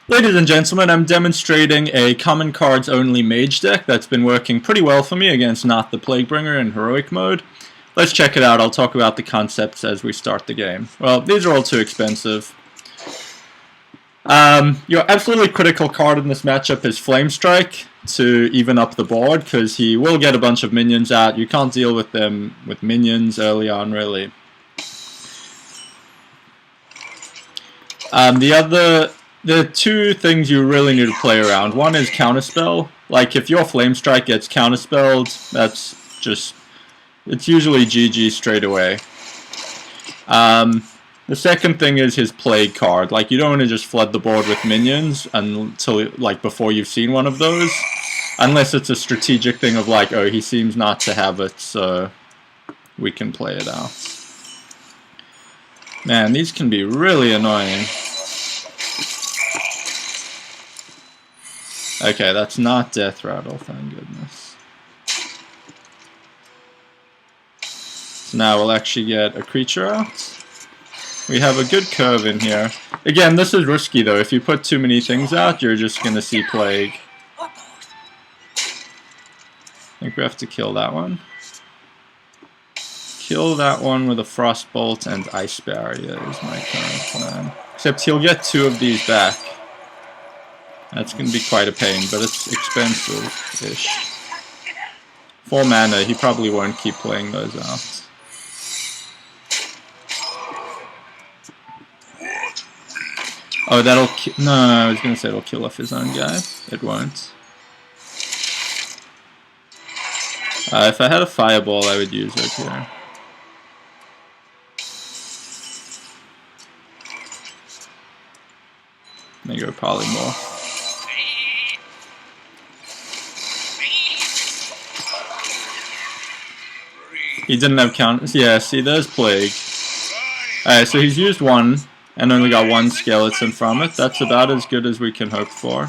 Ladies and gentlemen, I'm demonstrating a common cards only mage deck that's been working pretty well for me against Noth the Plaguebringer in heroic mode. Let's check it out. I'll talk about the concepts as we start the game. Well, these are all too expensive. Your absolutely critical card in this matchup is Flame Strike to even up the board, because he will get a bunch of minions out. You can't deal with them with minions early on, really. The two things you really need to play around. One is Counterspell. Like, if your Flame Strike gets Counterspelled, that's just... it's usually GG straight away. The second thing is his Plague card. Like, you don't want to just flood the board with minions until, like, before you've seen one of those. Unless it's a strategic thing of, like, oh, he seems not to have it, so we can play it out. Man, these can be really annoying. Okay, that's not Death Rattle, thank goodness. So now we'll actually get a creature out. We have a good curve in here. Again, this is risky though. If you put too many things out, you're just going to see Plague. I think we have to kill that one. Kill that one with a Frostbolt and Ice Barrier is my current plan. Except he'll get two of these back. That's going to be quite a pain, but it's expensive-ish. 4 mana, he probably won't keep playing those out. Oh, that'll no, I was going to say it'll kill off his own guy. It won't. If I had a Fireball, I would use it here. There you go, Polymorph. He didn't have counters. Yeah, see, there's Plague. Alright, so he's used one and only got one skeleton from it. That's about as good as we can hope for.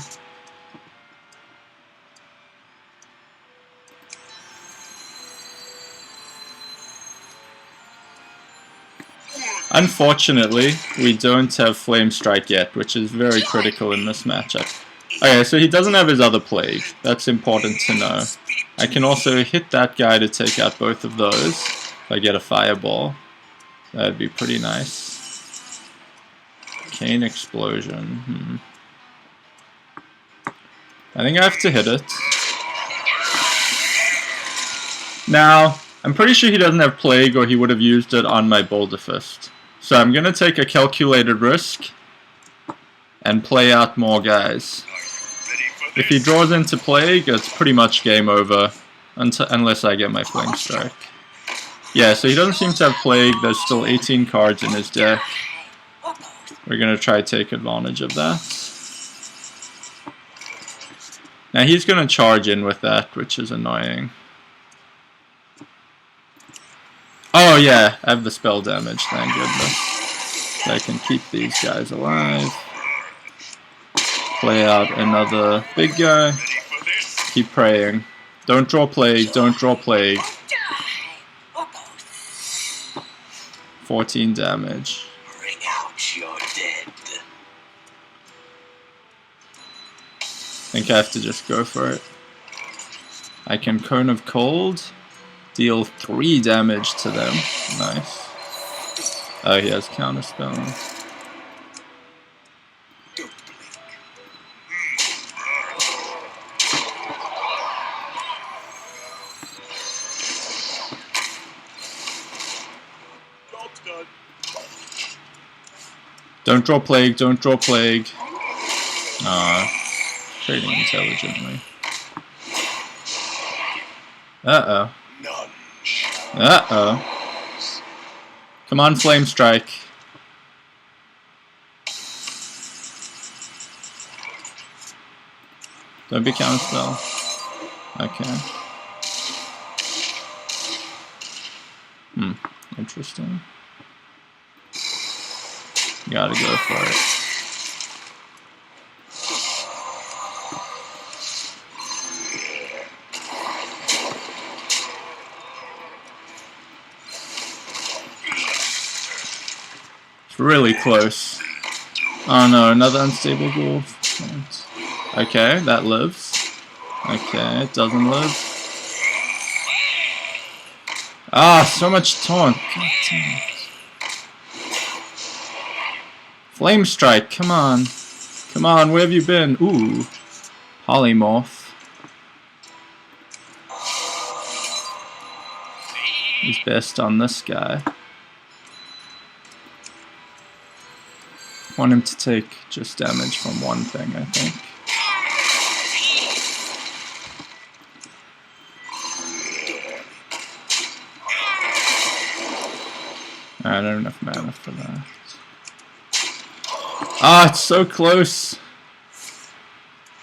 Unfortunately, we don't have Flame Strike yet, which is very critical in this matchup. Okay, so he doesn't have his other Plague. That's important to know. I can also hit that guy to take out both of those. If I get a Fireball, that'd be pretty nice. Cane Explosion. I think I have to hit it. Now, I'm pretty sure he doesn't have Plague or he would have used it on my Boulder Fist. So I'm going to take a calculated risk and play out more guys. If he draws into Plague, it's pretty much game over unless I get my Flame Strike. Yeah, so he doesn't seem to have Plague. There's still 18 cards in his deck. We're going to try to take advantage of that. Now he's going to charge in with that, which is annoying. Oh yeah, I have the spell damage, thank goodness. So I can keep these guys alive. Play out another big guy. Keep praying. Don't draw Plague, don't draw Plague. 14 damage. Bring out your dead. I think I have to just go for it. I can Cone of Cold. Deal 3 damage to them. Nice. Oh, he has Counterspell. Don't draw Plague, don't draw Plague. Trading intelligently. Uh-oh. Uh-oh. Come on, Flame Strike. Don't be Counterspell. Okay. Interesting. Gotta go for it. It's really close. Oh no, another unstable ghoul. taunt. Okay, that lives. Okay, it doesn't live. Ah, so much taunt. God damn it. Flame Strike, come on. Come on, where have you been? Ooh. Polymorph. He's best on this guy. Want him to take just damage from one thing, I think. I don't have enough mana for that. Ah, it's so close.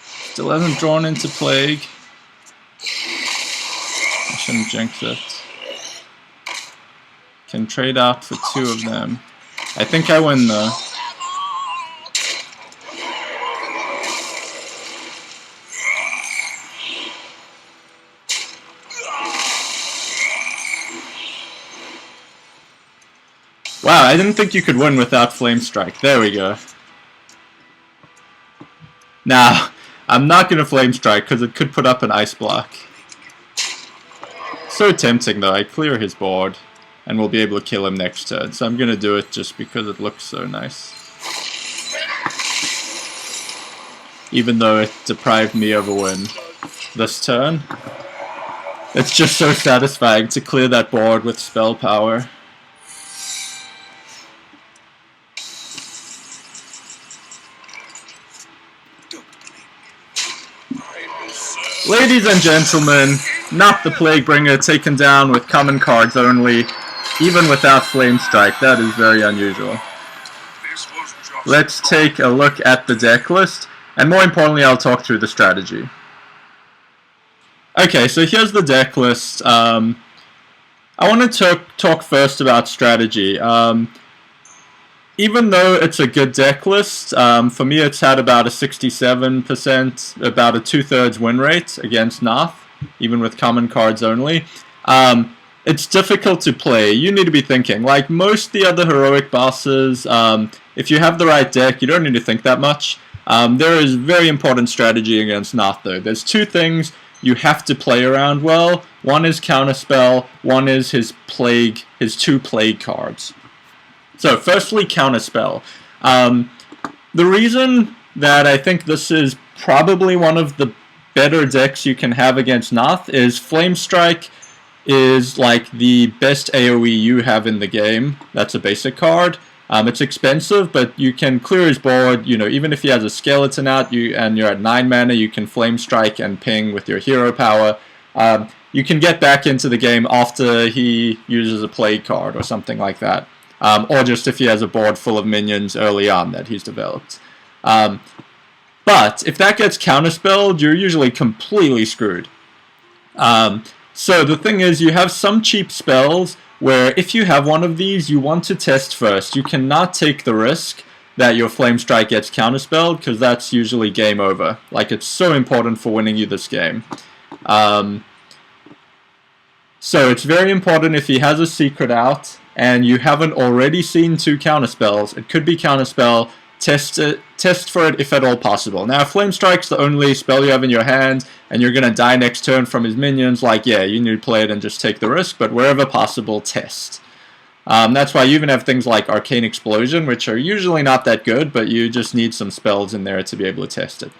Still hasn't drawn into Plague. I shouldn't jinx it. Can trade out for 2 of them. I think I win though. Wow, I didn't think you could win without Flame Strike. There we go. Now, I'm not going to Flame Strike because it could put up an Ice Block. So tempting though, I clear his board and we'll be able to kill him next turn. So I'm going to do it just because it looks so nice. Even though it deprived me of a win this turn. It's just so satisfying to clear that board with spell power. Ladies and gentlemen, Noth the Plaguebringer taken down with common cards only, even without Flame Strike. That is very unusual. Let's take a look at the deck list, and more importantly, I'll talk through the strategy. Okay, so here's the deck list. I want to talk first about strategy. Even though it's a good deck list, for me it's had about a 67%, about a 2/3 win rate against Noth, even with common cards only. It's difficult to play. You need to be thinking. Like most of the other heroic bosses, if you have the right deck, you don't need to think that much. There is very important strategy against Noth though. There's 2 things you have to play around well. One is Counterspell, one is his 2 Plague cards. So, firstly, Counterspell. The reason that I think this is probably one of the better decks you can have against Noth is Flame Strike is like the best AoE you have in the game. That's a basic card. It's expensive, but you can clear his board. You know, even if he has a skeleton out and you're at 9 mana, you can Flame Strike and ping with your hero power. You can get back into the game after he uses a Plague card or something like that. Or just if he has a board full of minions early on that he's developed. But if that gets counterspelled, you're usually completely screwed. So the thing is, you have some cheap spells where if you have one of these, you want to test first. You cannot take the risk that your Flame Strike gets counterspelled, because that's usually game over. Like, it's so important for winning you this game. So it's very important if he has a secret out, and you haven't already seen 2 counterspells, it could be counterspell, test for it if at all possible. Now, if Flame Strike's the only spell you have in your hand, and you're going to die next turn from his minions, like, yeah, you need to play it and just take the risk, but wherever possible, test. That's why you even have things like Arcane Explosion, which are usually not that good, but you just need some spells in there to be able to test it.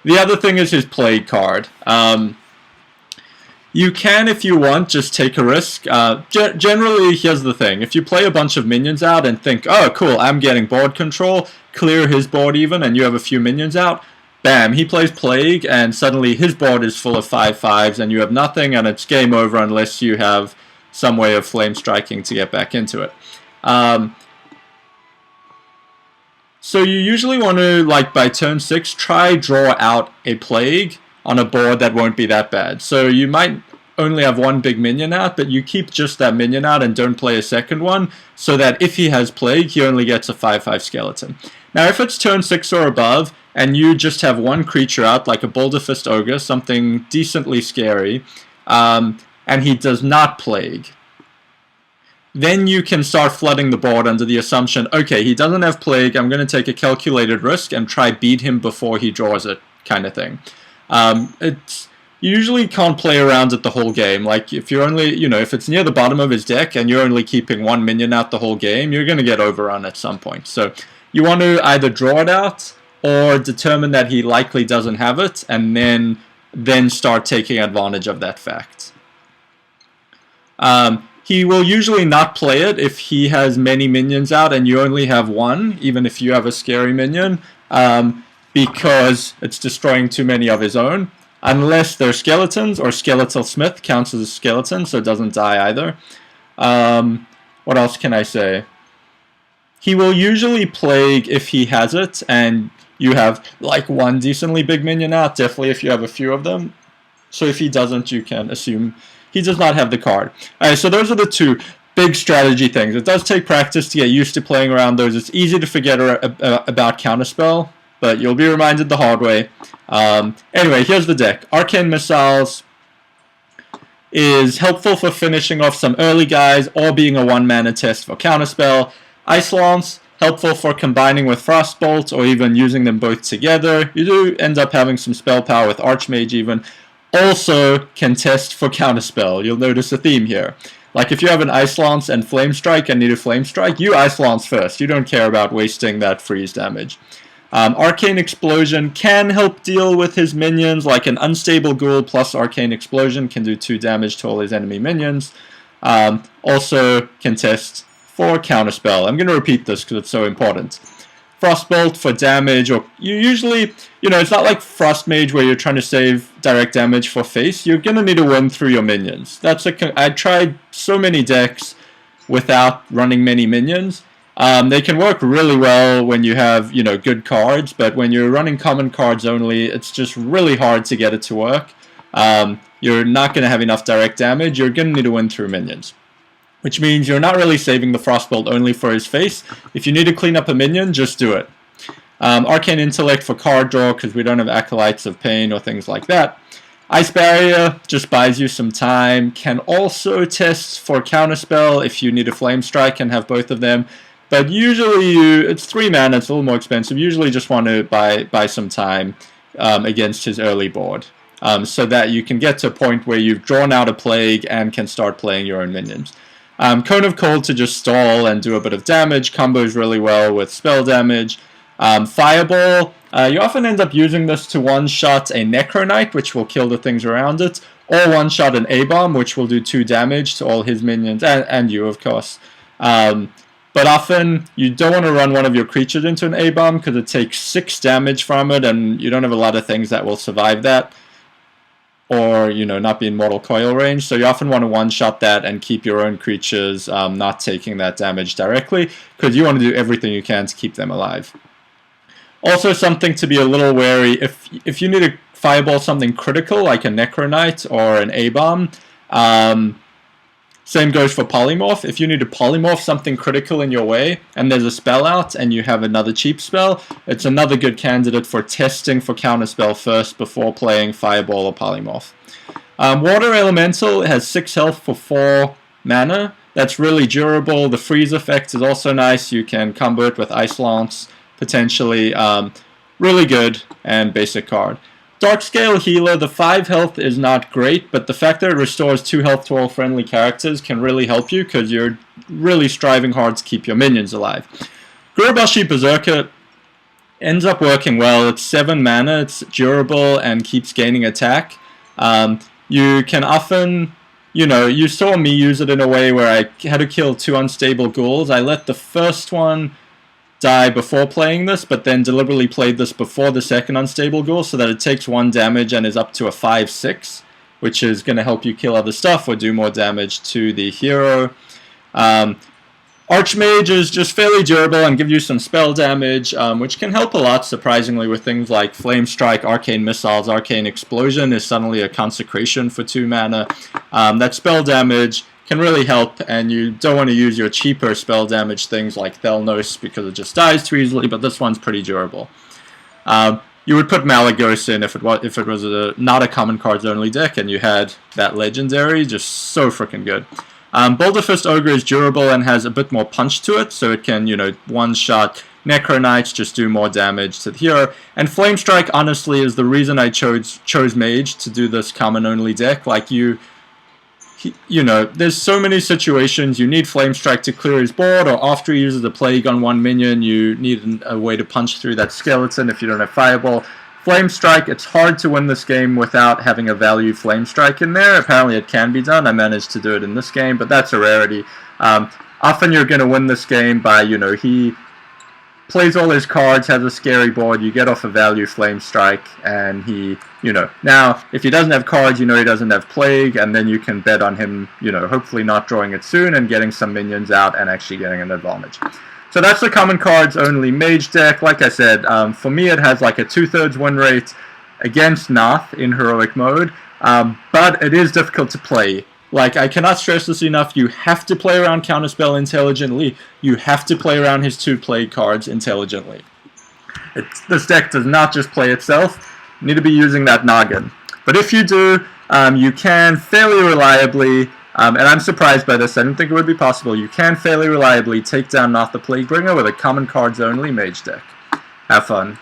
The other thing is his Plague card. You can, if you want, just take a risk. Generally, here's the thing. If you play a bunch of minions out and think, oh, cool, I'm getting board control, clear his board even, and you have a few minions out, bam, he plays Plague, and suddenly his board is full of 5/5s, and you have nothing, and it's game over unless you have some way of flame striking to get back into it. So you usually want to, like, by turn 6, try draw out a Plague on a board that won't be that bad. So you might only have 1 big minion out, but you keep just that minion out and don't play a second one, so that if he has Plague, he only gets a 5/5 skeleton. Now, if it's turn 6 or above, and you just have 1 creature out, like a Boulder Fist Ogre, something decently scary, and he does not Plague, then you can start flooding the board under the assumption, okay, he doesn't have Plague, I'm going to take a calculated risk and try beat him before he draws it, kind of thing. You usually can't play around it the whole game. Like, if you're only, if it's near the bottom of his deck and you're only keeping one minion out the whole game, you're going to get overrun at some point. So you want to either draw it out or determine that he likely doesn't have it, and then start taking advantage of that fact. He will usually not play it if he has many minions out and you only have one, even if you have a scary minion, because it's destroying too many of his own. Unless they're skeletons, or Skeletal Smith counts as a skeleton, so it doesn't die either. What else can I say? He will usually Plague if he has it, and you have like one decently big minion out, definitely if you have a few of them. So if he doesn't, you can assume he does not have the card. Alright, so those are the two big strategy things. It does take practice to get used to playing around those. It's easy to forget about Counterspell, but you'll be reminded the hard way. Anyway, here's the deck. Arcane Missiles is helpful for finishing off some early guys or being a 1-mana test for Counterspell. Ice Lance, helpful for combining with Frostbolt or even using them both together. You do end up having some spell power with Archmage even. Also can test for Counterspell. You'll notice a theme here. Like if you have an Ice Lance and Flame Strike and need a Flame Strike, you Ice Lance first. You don't care about wasting that freeze damage. Arcane Explosion can help deal with his minions, like an Unstable Ghoul plus Arcane Explosion can do 2 damage to all his enemy minions. Also can test for Counterspell. I'm going to repeat this because it's so important. Frostbolt for damage, or you usually, it's not like Frostmage where you're trying to save direct damage for face. You're going to need to win through your minions. I tried so many decks without running many minions. They can work really well when you have, good cards, but when you're running common cards only, it's just really hard to get it to work. You're not going to have enough direct damage. You're going to need to win through minions, which means you're not really saving the Frostbolt only for his face. If you need to clean up a minion, just do it. Arcane Intellect for card draw, because we don't have Acolytes of Pain or things like that. Ice Barrier just buys you some time. Can also test for Counterspell if you need a Flame Strike and have both of them. But usually it's 3 mana, it's a little more expensive. Usually just want to buy some time against his early board. So that you can get to a point where you've drawn out a Plague and can start playing your own minions. Cone of Cold to just stall and do a bit of damage, combos really well with spell damage. Fireball, you often end up using this to one-shot a Necro Knight, which will kill the things around it, or one-shot an A-Bomb, which will do 2 damage to all his minions, and you, of course. But often, you don't want to run one of your creatures into an A-Bomb because it takes 6 damage from it, and you don't have a lot of things that will survive that, or, not be in Mortal Coil range. So you often want to one-shot that and keep your own creatures not taking that damage directly, because you want to do everything you can to keep them alive. Also, something to be a little wary, if you need to fireball something critical, like a Necro Knight or an A-Bomb, same goes for Polymorph. If you need to polymorph something critical in your way, and there's a spell out, and you have another cheap spell, it's another good candidate for testing for Counterspell first before playing Fireball or Polymorph. Water Elemental has 6 health for 4 mana. That's really durable. The freeze effect is also nice. You can combo it with Ice Lance, potentially. Really good and basic card. Darkscale Healer, the 5 health is not great, but the fact that it restores 2 health to all friendly characters can really help you because you're really striving hard to keep your minions alive. Gurubashi Berserker ends up working well. It's 7 mana, it's durable, and keeps gaining attack. You can often, you saw me use it in a way where I had to kill 2 unstable ghouls. I let the first one die before playing this, but then deliberately played this before the second unstable ghoul so that it takes 1 damage and is up to a 5/6, which is going to help you kill other stuff or do more damage to the hero. Archmage is just fairly durable and give you some spell damage, which can help a lot, surprisingly, with things like Flame Strike, Arcane Missiles, Arcane Explosion is suddenly a Consecration for 2 mana. That spell damage can really help, and you don't want to use your cheaper spell damage things like Thelnos because it just dies too easily, but this one's pretty durable. You would put Malagos in if it was not a common cards only deck and you had that legendary, just so freaking good. Boulder Fist Ogre is durable and has a bit more punch to it, so it can, one-shot Necro Knights, just do more damage to the hero. And Flame Strike, honestly, is the reason I chose Mage to do this common-only deck. Like, there's so many situations you need Flame Strike to clear his board, or after he uses a Plague on one minion, you need a way to punch through that skeleton if you don't have Fireball. Flame Strike, it's hard to win this game without having a value Flame Strike in there. Apparently it can be done. I managed to do it in this game, but that's a rarity. Often you're going to win this game by, he plays all his cards, has a scary board, you get off a value Flame Strike, and he, now, if he doesn't have cards, he doesn't have Plague, and then you can bet on him, hopefully not drawing it soon and getting some minions out and actually getting an advantage. So that's the common cards only Mage deck. Like I said, for me it has like a 2/3 win rate against Noth in heroic mode, but it is difficult to play. Like, I cannot stress this enough, you have to play around Counterspell intelligently, you have to play around his 2 Plague cards intelligently. This deck does not just play itself, you need to be using that noggin. But if you do, you can fairly reliably, and I'm surprised by this, I didn't think it would be possible, you can fairly reliably take down Noth the Plaguebringer with a common cards only Mage deck. Have fun.